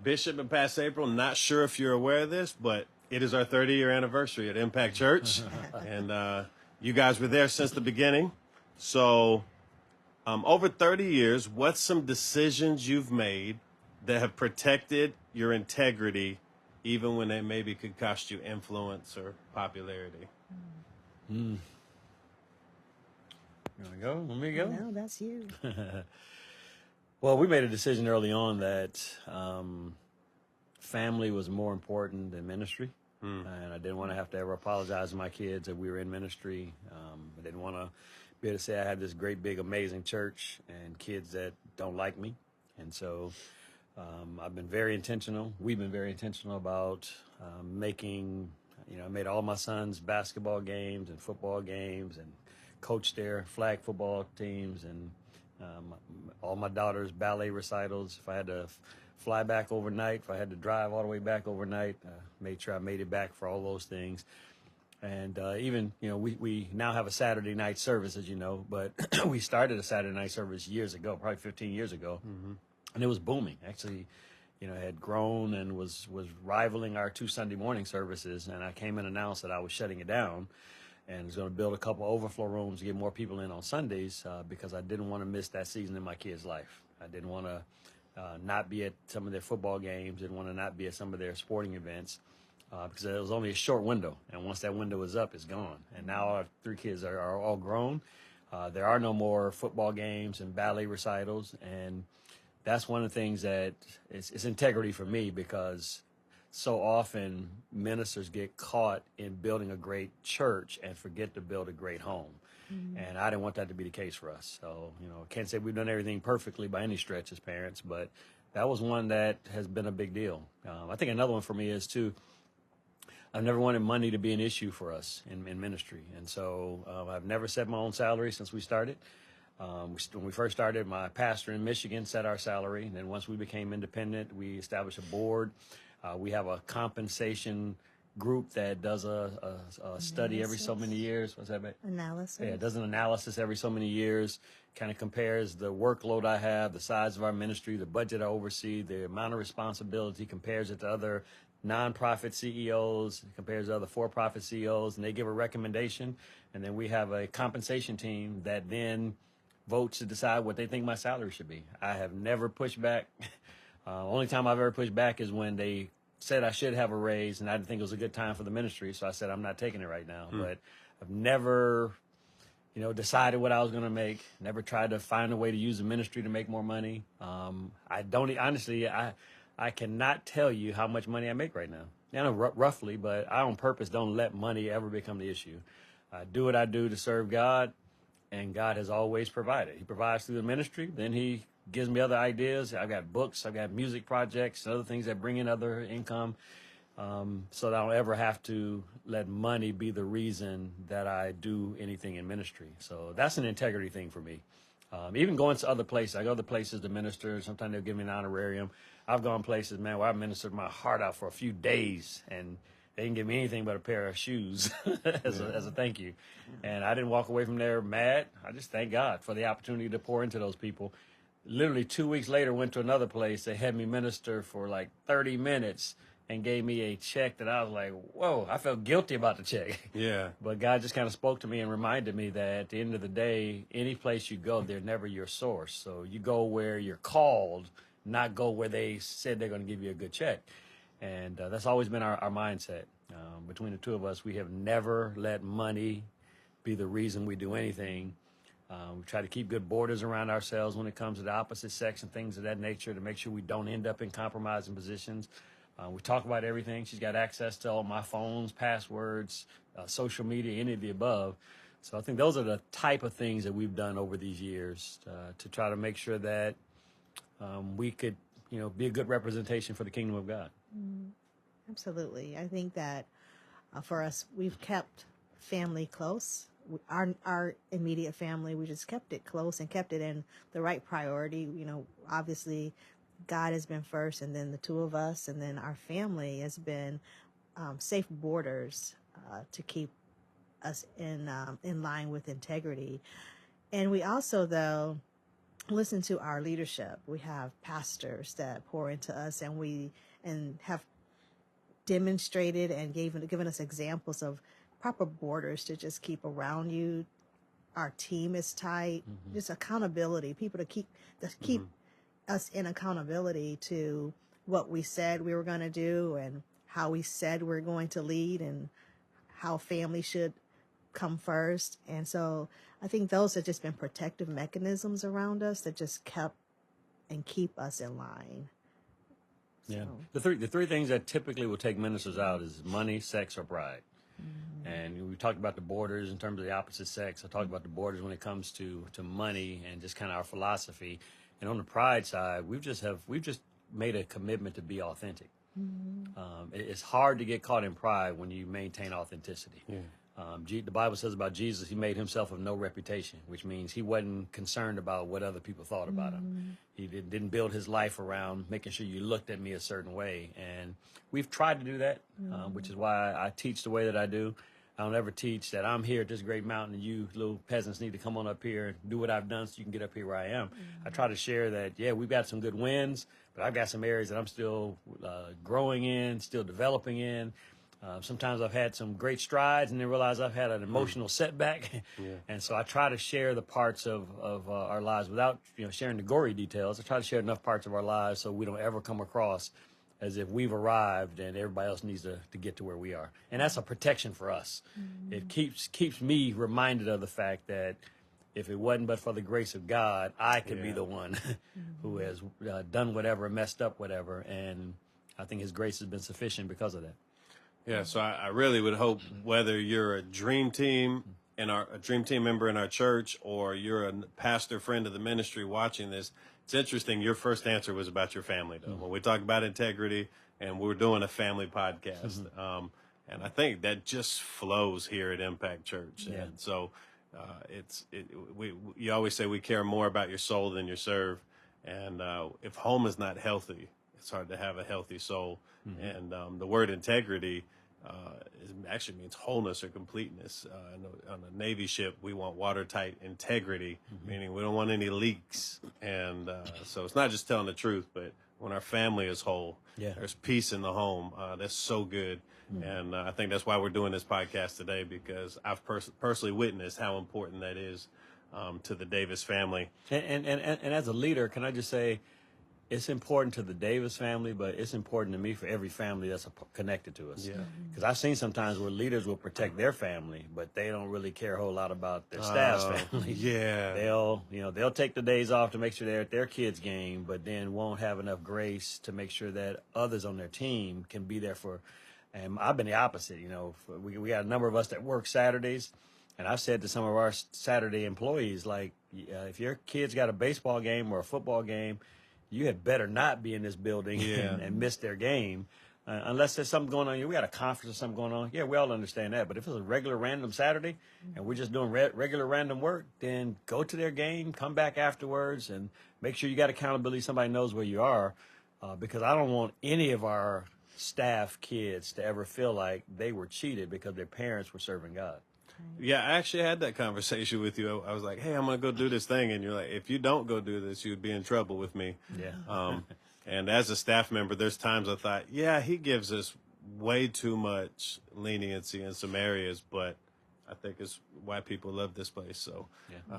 Bishop and Pastor April, not sure if you're aware of this, but it is our 30-year anniversary at Impact Church. And you guys were there since the beginning. So over 30 years, what's some decisions you've made that have protected your integrity, even when they maybe could cost you influence or popularity? You want to go? Let me go? No, that's you. Well, we made a decision early on that family was more important than ministry. And I didn't want to have to ever apologize to my kids that we were in ministry. I didn't want to be able to say I had this great, big, amazing church and kids that don't like me. And so I've been very intentional. We've been very intentional about making, I made all my sons' basketball games and football games and coached their flag football teams and all my daughter's ballet recitals. If I had to fly back overnight, if I had to drive all the way back overnight, made sure I made it back for all those things. And even, we now have a Saturday night service, as you know, but we started a Saturday night service years ago, probably 15 years ago. And it was booming. Actually, had grown and was rivaling our 2 Sunday morning services. And I came and announced that I was shutting it down and was going to build a couple overflow rooms to get more people in on Sundays because I didn't want to miss that season in my kids' life. I didn't want to not be at some of their football games, didn't want to not be at some of their sporting events because it was only a short window. And once that window is up, it's gone. And now our 3 kids are all grown. There are no more football games and ballet recitals. And that's one of the things that it's integrity for me because so often ministers get caught in building a great church and forget to build a great home. And I didn't want that to be the case for us. So, can't say we've done everything perfectly by any stretch as parents, but that was one that has been a big deal. I think another one for me is, too, I've never wanted money to be an issue for us in ministry. And so I've never set my own salary since we started. When we first started, my pastor in Michigan set our salary. And then once we became independent, we established a board. We have a compensation group that does a study every so many years. What's that, babe? Analysis. Yeah, it does an analysis every so many years, kind of compares the workload I have, the size of our ministry, the budget I oversee, the amount of responsibility, compares it to other nonprofit CEOs, compares to other for-profit CEOs, and they give a recommendation. And then we have a compensation team that then votes to decide what they think my salary should be. I have never pushed back. Only time I've ever pushed back is when they said I should have a raise, and I didn't think it was a good time for the ministry, so I said I'm not taking it right now. But I've never, decided what I was going to make. Never tried to find a way to use the ministry to make more money. I don't honestly. I cannot tell you how much money I make right now. I know roughly, but I on purpose don't let money ever become the issue. I do what I do to serve God, and God has always provided. He provides through the ministry, then He gives me other ideas. I've got books, I've got music projects, and other things that bring in other income, so that I don't ever have to let money be the reason that I do anything in ministry. So that's an integrity thing for me. Even going to other places, I go to other places to minister. Sometimes they'll give me an honorarium. I've gone places, man, where I ministered my heart out for a few days, and they didn't give me anything but a pair of shoes as a thank you. And I didn't walk away from there mad. I just thank God for the opportunity to pour into those people. Literally 2 weeks later, went to another place. They had me minister for like 30 minutes and gave me a check that I was like, whoa, I felt guilty about the check. Yeah. But God just kind of spoke to me and reminded me that at the end of the day, any place you go, they're never your source. So you go where you're called, not go where they said they're going to give you a good check. And that's always been our mindset. Between the two of us, we have never let money be the reason we do anything. We try to keep good borders around ourselves when it comes to the opposite sex and things of that nature to make sure we don't end up in compromising positions. We talk about everything. She's got access to all my phones, passwords, social media, any of the above. So I think those are the type of things that we've done over these years to try to make sure that we could, be a good representation for the kingdom of God. Absolutely. I think that for us, we've kept family close. Our immediate family, we just kept it close and kept it in the right priority. Obviously God has been first, and then the two of us, and then our family has been safe borders to keep us in line with integrity. And we also, though, listen to our leadership. We have pastors that pour into us, and have demonstrated and given us examples of proper borders to just keep around you. Our team is tight. Just accountability, people to keep us in accountability to what we said we were going to do, and how we said we're going to lead, and how family should come first. And so I think those have just been protective mechanisms around us that just keep us in line. Yeah. So. The three things that typically will take ministers out is money, sex, or pride. And we talked about the borders in terms of the opposite sex. I talked about the borders when it comes to money and just kind of our philosophy. And on the pride side, we've just made a commitment to be authentic. It's hard to get caught in pride when you maintain authenticity. Yeah. The Bible says about Jesus, he made himself of no reputation, which means he wasn't concerned about what other people thought about him. He didn't build his life around making sure you looked at me a certain way. And we've tried to do that, which is why I teach the way that I do. I don't ever teach that I'm here at this great mountain and you little peasants need to come on up here and do what I've done so you can get up here where I am. I try to share that, yeah, we've got some good wins, but I've got some areas that I'm still growing in, still developing in. Sometimes I've had some great strides and then realize I've had an emotional setback. And so I try to share the parts of our lives without sharing the gory details. I try to share enough parts of our lives so we don't ever come across as if we've arrived and everybody else needs to get to where we are. And that's a protection for us. It keeps me reminded of the fact that if it wasn't but for the grace of God, I could be the one who has done whatever, messed up whatever. And I think his grace has been sufficient because of that. Yeah, so I really would hope, whether you're a dream team a dream team member in our church, or you're a pastor friend of the ministry watching this, it's interesting. Your first answer was about your family, though. When we talk about integrity, and we're doing a family podcast, and I think that just flows here at Impact Church. Yeah. And so you always say we care more about your soul than your serve, and if home is not healthy, it's hard to have a healthy soul. And the word integrity actually means wholeness or completeness. On a Navy ship, we want watertight integrity, meaning we don't want any leaks. And so it's not just telling the truth, but when our family is whole, there's peace in the home. That's so good. And I think that's why we're doing this podcast today, because I've personally witnessed how important that is to the Davis family. And as a leader, can I just say, it's important to the Davis family, but it's important to me for every family that's connected to us. Because I've seen sometimes where leaders will protect their family, but they don't really care a whole lot about their staff's family. They'll take the days off to make sure they're at their kids' game, but then won't have enough grace to make sure that others on their team can be there for. And I've been the opposite. We got a number of us that work Saturdays, and I've said to some of our Saturday employees, like, if your kids got a baseball game or a football game, you had better not be in this building and miss their game unless there's something going on. We got a conference or something going on. Yeah, we all understand that. But if it's a regular random Saturday and we're just doing regular random work, then go to their game, come back afterwards, and make sure you got accountability. Somebody knows where you are, because I don't want any of our staff kids to ever feel like they were cheated because their parents were serving God. Yeah, I actually had that conversation with you. I was like, hey, I'm going to go do this thing. And you're like, if you don't go do this, you'd be in trouble with me. Yeah. And as a staff member, there's times I thought, yeah, he gives us way too much leniency in some areas, but I think it's why people love this place. So,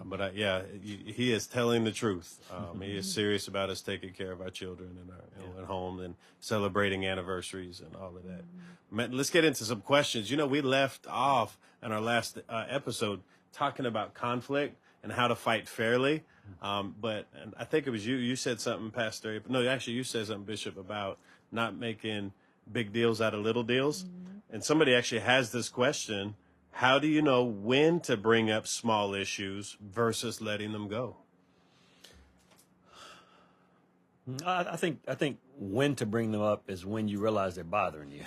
he is telling the truth. He is serious about us taking care of our children and our home and celebrating anniversaries and all of that. Let's get into some questions. We left off in our last episode talking about conflict and how to fight fairly. But I think it was you said something, Pastor. No, actually, you said something, Bishop, about not making big deals out of little deals. And somebody actually has this question. How do you know when to bring up small issues versus letting them go? I think when to bring them up is when you realize they're bothering you.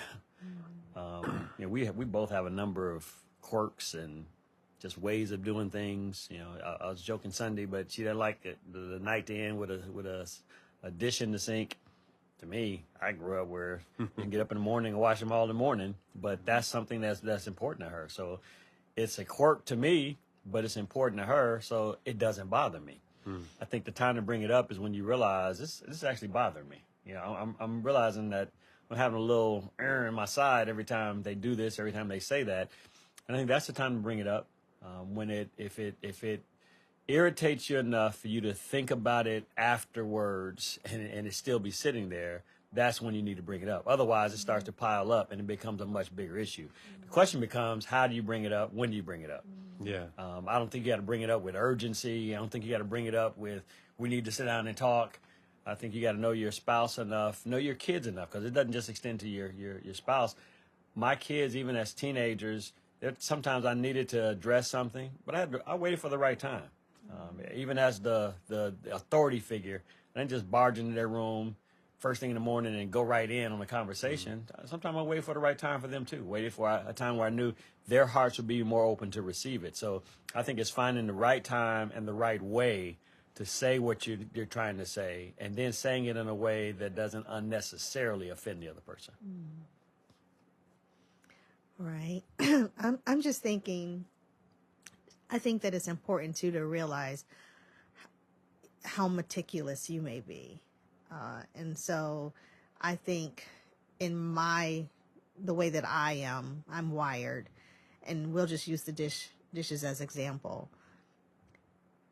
We both have a number of quirks and just ways of doing things. I was joking Sunday, but she didn't like the night to end with a dish in the sink. To me, I grew up where you can get up in the morning and wash them all in the morning, but that's something that's important to her. So it's a quirk to me, but it's important to her, so it doesn't bother me. I think the time to bring it up is when you realize this is actually bothering me. You know, I'm realizing that I'm having a little error in my side every time they do this, every time they say that. And I think that's the time to bring it up. If it irritates you enough for you to think about it afterwards and it still be sitting there, that's when you need to bring it up. Otherwise, it starts to pile up and it becomes a much bigger issue. The question becomes, how do you bring it up? When do you bring it up? Yeah. I don't think you got to bring it up with urgency. I don't think you got to bring it up with, we need to sit down and talk. I think you got to know your spouse enough, know your kids enough, because it doesn't just extend to your spouse. My kids, even as teenagers, sometimes I needed to address something, but I waited for the right time. Even as the authority figure, I didn't just barge into their room first thing in the morning and go right in on the conversation. Sometimes I waited for the right time for them too. Waited for a time where I knew their hearts would be more open to receive it. So I think it's finding the right time and the right way to say what you're trying to say, and then saying it in a way that doesn't unnecessarily offend the other person. Right. I'm just thinking, I think that it's important too to realize how meticulous you may be. And so I think in the way that I'm wired, and we'll just use the dishes as example.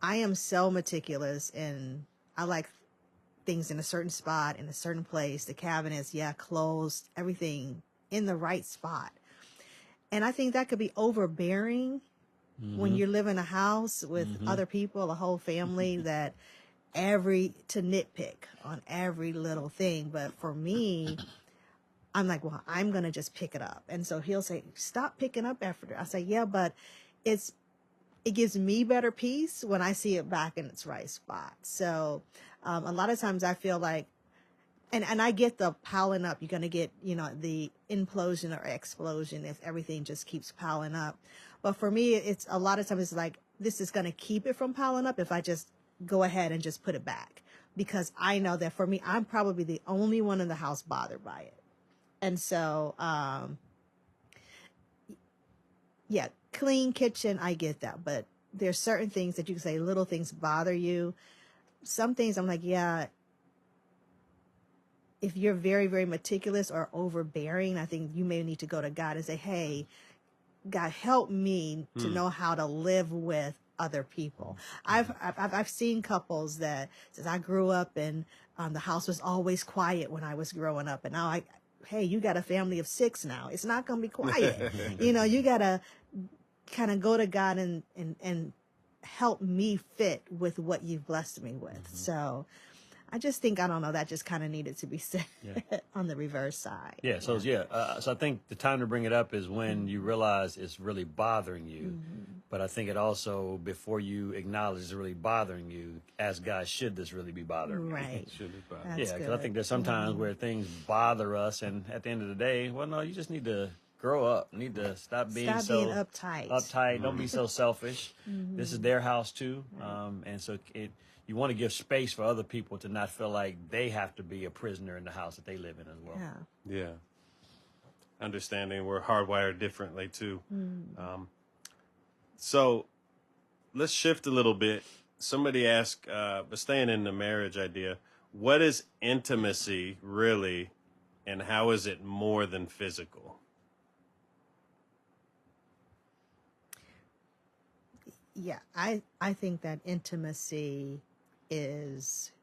I am so meticulous, and I like things in a certain spot, in a certain place, the cabinets, closed, everything in the right spot. And I think that could be overbearing when you live in a house with other people, a whole family, that to nitpick on every little thing. But for me, I'm like, well, I'm going to just pick it up. And so he'll say, stop picking up after. I say, yeah, but it gives me better peace when I see it back in its right spot. So a lot of times I feel like, and I get the piling up. You're going to get, the implosion or explosion if everything just keeps piling up. But for me, it's a lot of times it's like, this is going to keep it from piling up if I just go ahead and just put it back. Because I know that for me, I'm probably the only one in the house bothered by it. And so, clean kitchen, I get that. But there's certain things that you can say, little things bother you. Some things I'm like, if you're very, very meticulous or overbearing, I think you may need to go to God and say, hey, God, help me to know how to live with other people. I've seen couples that says, I grew up and the house was always quiet when I was growing up. And now hey, you got a family of 6 now. It's not going to be quiet. You got to kind of go to God and help me fit with what you've blessed me with. So I just think, I don't know, that just kind of needed to be said on the reverse side. So I think the time to bring it up is when you realize it's really bothering you. But I think it also, before you acknowledge it's really bothering you, ask God, should this really be bothering me? Right. Should be fine. Because I think there's sometimes where things bother us, and at the end of the day, well, no, you just need to grow up. You need to stop being uptight. Don't be so selfish. This is their house too. And so you want to give space for other people to not feel like they have to be a prisoner in the house that they live in as well. Yeah. Understanding we're hardwired differently too. So let's shift a little bit. Somebody asked, but staying in the marriage idea, what is intimacy really, and how is it more than physical? Yeah, I think that intimacy is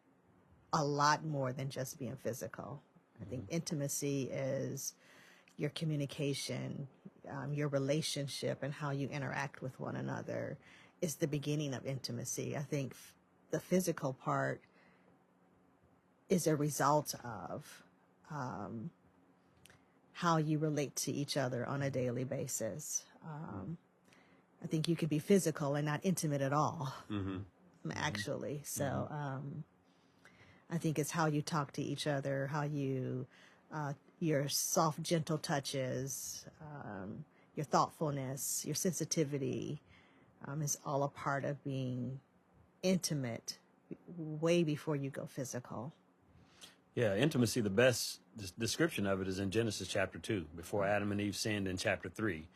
a lot more than just being physical. I think intimacy is your communication, your relationship, and how you interact with one another is the beginning of intimacy. I think the physical part is a result of how you relate to each other on a daily basis. I think you can be physical and not intimate at all, actually. So I think it's how you talk to each other, how you, your soft, gentle touches, your thoughtfulness, your sensitivity is all a part of being intimate way before you go physical. Yeah, intimacy, the best description of it is in Genesis chapter 2, before Adam and Eve sinned in chapter 3.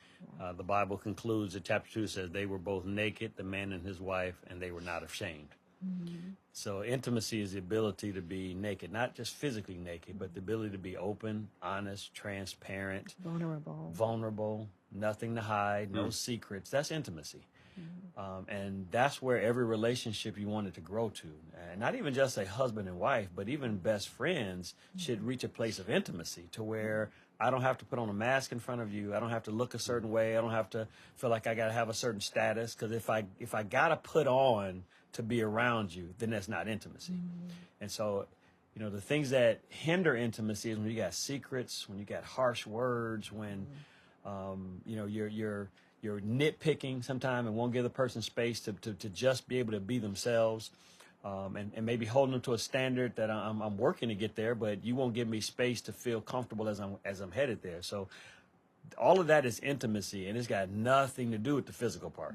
The Bible concludes that chapter 2 says they were both naked, the man and his wife, and they were not ashamed. So intimacy is the ability to be naked, not just physically naked, but the ability to be open, honest, transparent, vulnerable, nothing to hide, no secrets. That's intimacy. And that's where every relationship you want it to grow to. And not even just a husband and wife, but even best friends should reach a place of intimacy to where I don't have to put on a mask in front of you. I don't have to look a certain way. I don't have to feel like I got to have a certain status. Because if I got to put on to be around you, then that's not intimacy. And so, you know, the things that hinder intimacy is when you got secrets, when you got harsh words, when, you know, you're nitpicking sometime and won't give the person space to just be able to be themselves, and maybe holding them to a standard that I'm working to get there, but you won't give me space to feel comfortable as I'm headed there. So all of that is intimacy, and it's got nothing to do with the physical part.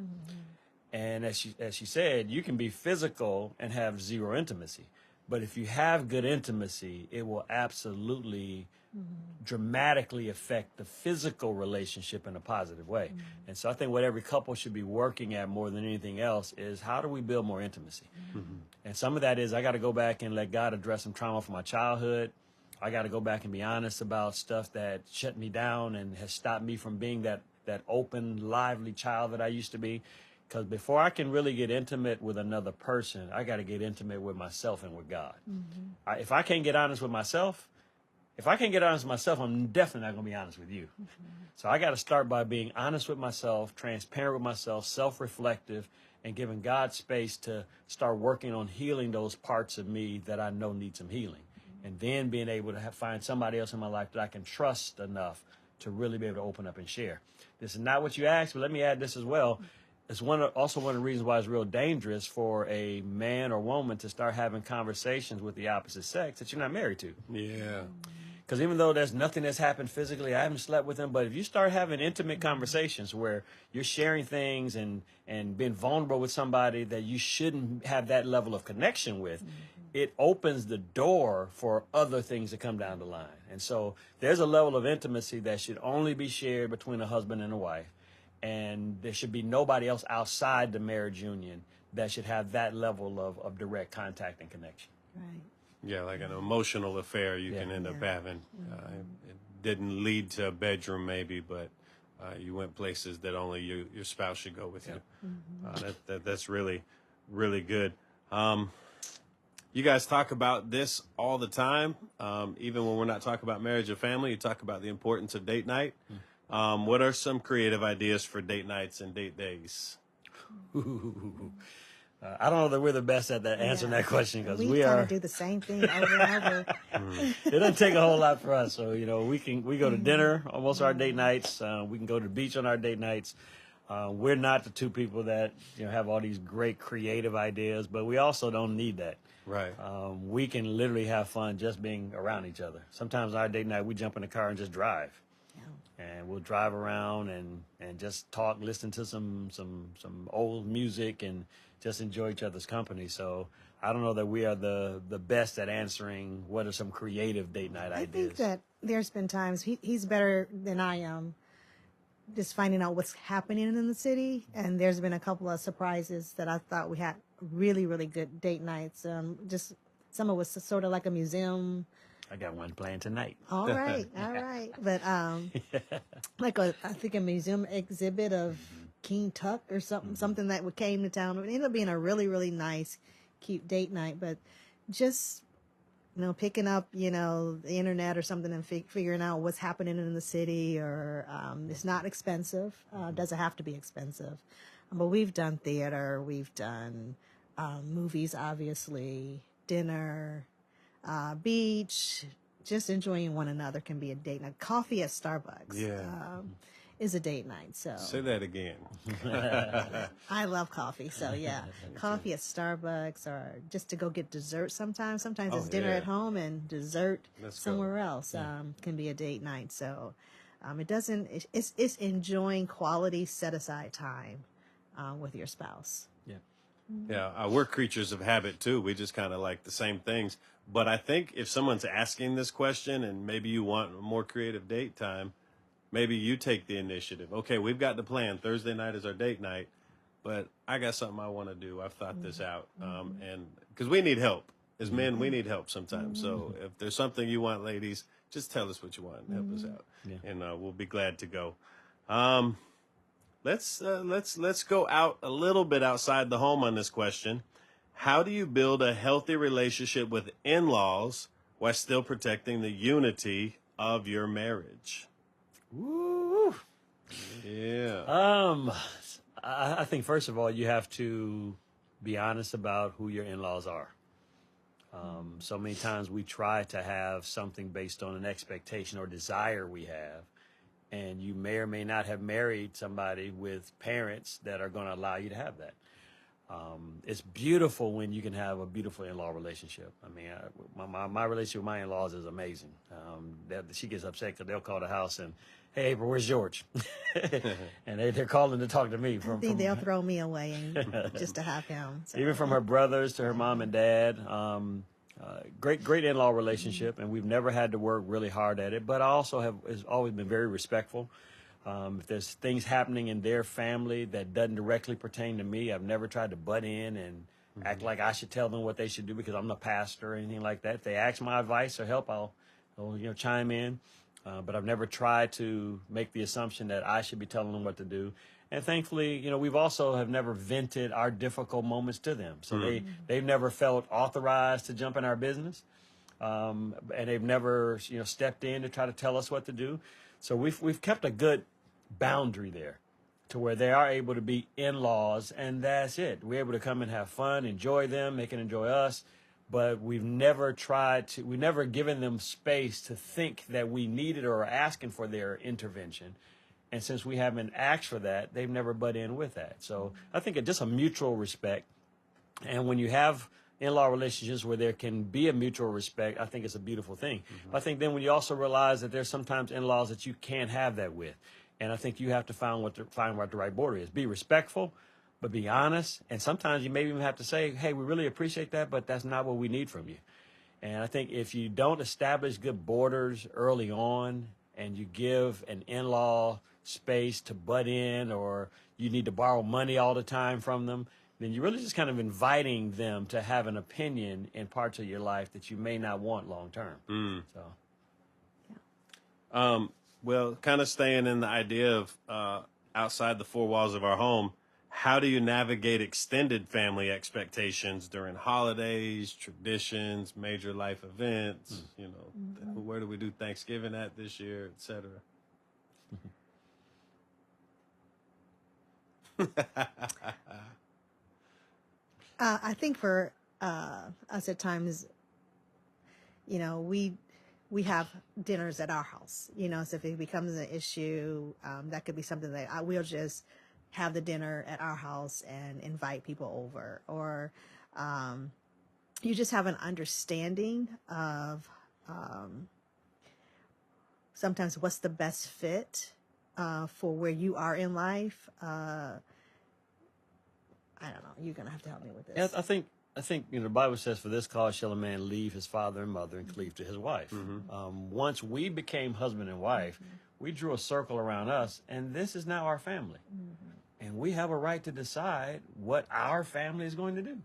And as she said, you can be physical and have zero intimacy. But if you have good intimacy, it will absolutely dramatically affect the physical relationship in a positive way. And so I think what every couple should be working at more than anything else is how do we build more intimacy? And some of that is I got to go back and let God address some trauma from my childhood. I got to go back and be honest about stuff that shut me down and has stopped me from being that open, lively child that I used to be. Because before I can really get intimate with another person, I got to get intimate with myself and with God. If I can't get honest with myself, I'm definitely not going to be honest with you. So I got to start by being honest with myself, transparent with myself, self-reflective, and giving God space to start working on healing those parts of me that I know need some healing. And then being able to find somebody else in my life that I can trust enough to really be able to open up and share. This is not what you asked, but let me add this as well. It's also one of the reasons why it's real dangerous for a man or woman to start having conversations with the opposite sex that you're not married to. Yeah. Because even though there's nothing that's happened physically, I haven't slept with them, but if you start having intimate conversations where you're sharing things and being vulnerable with somebody that you shouldn't have that level of connection with, it opens the door for other things to come down the line. And so there's a level of intimacy that should only be shared between a husband and a wife. And there should be nobody else outside the marriage union that should have that level of direct contact and connection. Right. Yeah, like an emotional affair you can end up having. It didn't lead to a bedroom maybe, but you went places that only your spouse should go with you. That's really, really good. You guys talk about this all the time. Even when we're not talking about marriage or family, you talk about the importance of date night. What are some creative ideas for date nights and date days? I don't know that we're the best at answering that question because we kind are of do the same thing over and over. It doesn't take a whole lot for us. So, you know, we go to dinner on most of our date nights. We can go to the beach on our date nights. We're not the two people that, you know, have all these great creative ideas, but we also don't need that. Right. We can literally have fun just being around each other. Sometimes our date night, we jump in the car and just drive. And we'll drive around and just talk, listen to some old music and just enjoy each other's company. So I don't know that we are the best at answering what are some creative date night ideas. I think that there's been times he's better than I am just finding out what's happening in the city. And there's been a couple of surprises that I thought we had really, really good date nights. Just some of it was sort of like a museum. I got one planned tonight. All right. But like I think a museum exhibit of King Tut or something that came to town. It ended up being a really, really nice, cute date night. But just, you know, picking up, you know, the internet or something and figuring out what's happening in the city, or it's not expensive. Doesn't have to be expensive. But we've done theater. We've done movies, obviously, dinner. Beach, just enjoying one another can be a date night. Coffee at Starbucks is a date night. So say that again. I love coffee. So yeah, coffee at Starbucks, or just to go get dessert sometimes. Sometimes it's dinner at home and dessert somewhere else can be a date night. So it's enjoying quality set aside time with your spouse. Yeah, we're creatures of habit too. We just kind of like the same things. But I think if someone's asking this question and maybe you want a more creative date time, maybe you take the initiative. Okay, we've got the plan. Thursday night is our date night. but I got something I want to do. I've thought this out. And because we need help. As men, we need help sometimes. So if there's something you want, ladies, just tell us what you want and help us out. Yeah. And we'll be glad to go. Let's go out a little bit outside the home on this question. How do you build a healthy relationship with in-laws while still protecting the unity of your marriage? Woo. Yeah. I think first of all, you have to be honest about who your in-laws are. So many times we try to have something based on an expectation or desire we have, and you may or may not have married somebody with parents that are going to allow you to have that. It's beautiful when you can have a beautiful in-law relationship. I mean, my relationship with my in-laws is amazing. She gets upset because they'll call the house and, hey, April, where's George? And they're calling to talk to me. I think they'll throw me away and just to have him. So. Even from her brothers to her mom and dad. Great in-law relationship, and we've never had to work really hard at it. But I also has always been very respectful. If there's things happening in their family that doesn't directly pertain to me, I've never tried to butt in and act like I should tell them what they should do because I'm the pastor or anything like that. If they ask my advice or help, I'll chime in. But I've never tried to make the assumption that I should be telling them what to do. And thankfully, we've also have never vented our difficult moments to them. So they've never felt authorized to jump in our business. And they've never, stepped in to try to tell us what to do. So we've kept a good boundary there to where they are able to be in-laws, and that's it. We're able to come and have fun, enjoy them, they can enjoy us. But we've never given them space to think that we needed or are asking for their intervention. And since we haven't asked for that, they've never butt in with that. So I think it's just a mutual respect. And when you have in-law relationships where there can be a mutual respect, I think it's a beautiful thing. I think then when you also realize that there's sometimes in-laws that you can't have that with. And I think you have to find what the right border is. Be respectful, but be honest. And sometimes you maybe even have to say, hey, we really appreciate that, but that's not what we need from you. And I think if you don't establish good borders early on and you give an in-law space to butt in, or you need to borrow money all the time from them, then you're really just kind of inviting them to have an opinion in parts of your life that you may not want long term. So, Well, kind of staying in the idea of outside the four walls of our home, how do you navigate extended family expectations during holidays, traditions, major life events? Where do we do Thanksgiving at this year, et cetera? I think for us at times, we have dinners at our house, so if it becomes an issue, that could be something that we'll just have the dinner at our house and invite people over, or you just have an understanding of sometimes what's the best fit for where you are in life. I don't know. You're gonna have to help me with this. Yeah, I think the Bible says, "For this cause shall a man leave his father and mother and cleave to his wife." Once we became husband and wife, we drew a circle around us, and this is now our family, and we have a right to decide what our family is going to do.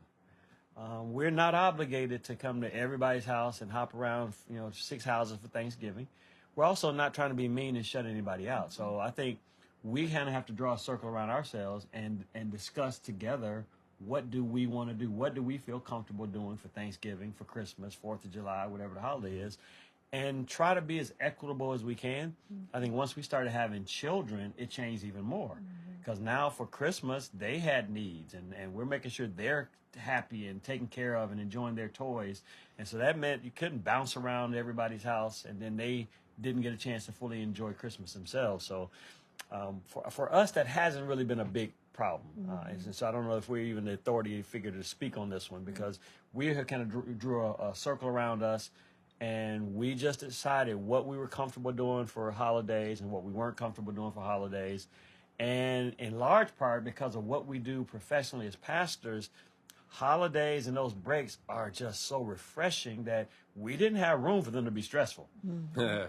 We're not obligated to come to everybody's house and hop around, 6 houses for Thanksgiving. We're also not trying to be mean and shut anybody out. So I think we kind of have to draw a circle around ourselves and discuss together, what do we want to do? What do we feel comfortable doing for Thanksgiving, for Christmas, 4th of July, whatever the holiday is, and try to be as equitable as we can. I think once we started having children, it changed even more, because now for Christmas, they had needs, and we're making sure they're happy and taken care of and enjoying their toys. And so that meant you couldn't bounce around everybody's house, and then they didn't get a chance to fully enjoy Christmas themselves. So for us, that hasn't really been a big problem. And so I don't know if we're even the authority figure to speak on this one, because we have kind of drew a circle around us, and we just decided what we were comfortable doing for holidays and what we weren't comfortable doing for holidays. And in large part because of what we do professionally as pastors, holidays and those breaks are just so refreshing that we didn't have room for them to be stressful.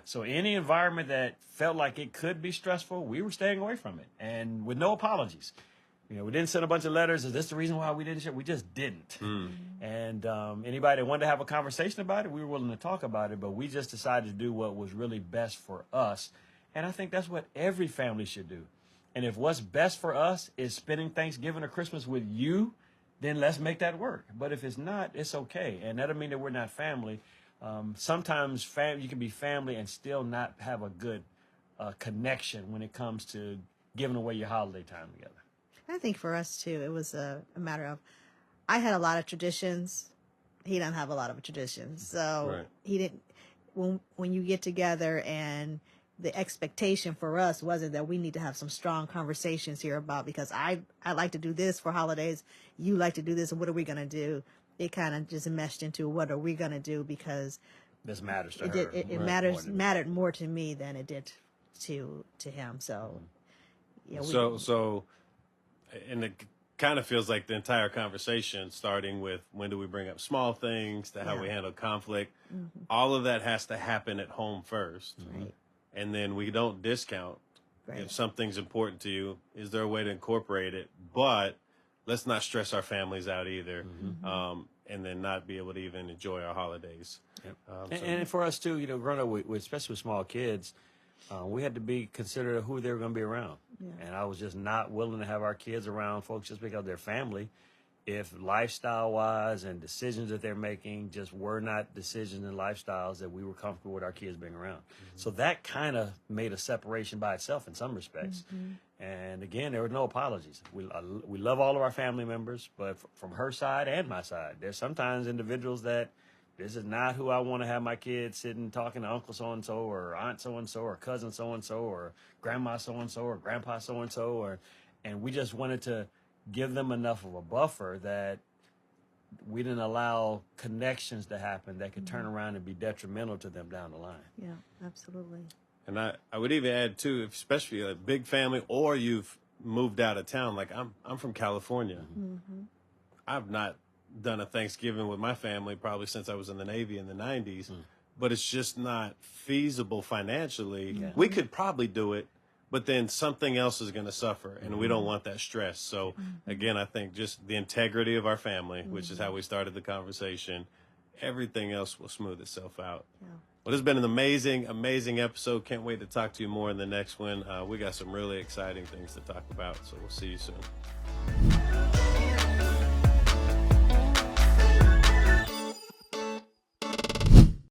So any environment that felt like it could be stressful, we were staying away from it, and with no apologies. We didn't send a bunch of letters. Is this the reason why we didn't share? We just didn't. And anybody that wanted to have a conversation about it, we were willing to talk about it, but we just decided to do what was really best for us. And I think that's what every family should do. And if what's best for us is spending Thanksgiving or Christmas with you, then let's make that work. But if it's not, it's okay. And that doesn't mean that we're not family. Sometimes you can be family and still not have a good connection when it comes to giving away your holiday time together. I think for us too, it was a matter of, I had a lot of traditions. He didn't have a lot of traditions. So Right. he didn't, when you get together, and the expectation for us wasn't that we need to have some strong conversations here about, because I like to do this for holidays. You like to do this. And what are we going to do? It kind of just meshed into what are we going to do, because This matters to it her. did, it Right. mattered more to me than it did to him. So, yeah. And it kind of feels like the entire conversation, starting with when do we bring up small things to how Yeah. we handle conflict, all of that has to happen at home first. Right. And then we don't discount Right. if something's important to you. Is there a way to incorporate it? But let's not stress our families out either, and then not be able to even enjoy our holidays. Yep. So- And for us too, growing up with especially with small kids, we had to be considerate of who they were going to be around. Yeah. And I was just not willing to have our kids around folks just because they're family, if lifestyle wise and decisions that they're making just were not decisions and lifestyles that we were comfortable with our kids being around. So that kind of made a separation by itself in some respects. And again, there were no apologies. We love all of our family members, but from her side and my side, there's sometimes individuals that this is not who I want to have my kids sitting talking to Uncle so-and-so or Aunt so-and-so or cousin so-and-so or Grandma so-and-so or Grandpa so-and-so. And we just wanted to give them enough of a buffer that we didn't allow connections to happen that could turn around and be detrimental to them down the line. Yeah, absolutely. And I would even add too, especially a big family or you've moved out of town. Like I'm from California. I've not done a Thanksgiving with my family probably since I was in the Navy in the 90s, but it's just not feasible financially. Yeah. We could probably do it, but then something else is going to suffer, and we don't want that stress. So again, I think just the integrity of our family, which is how we started the conversation, everything else will smooth itself out. Yeah. Well, this has been an amazing, amazing episode. Can't wait to talk to you more in the next one. We got some really exciting things to talk about, so we'll see you soon.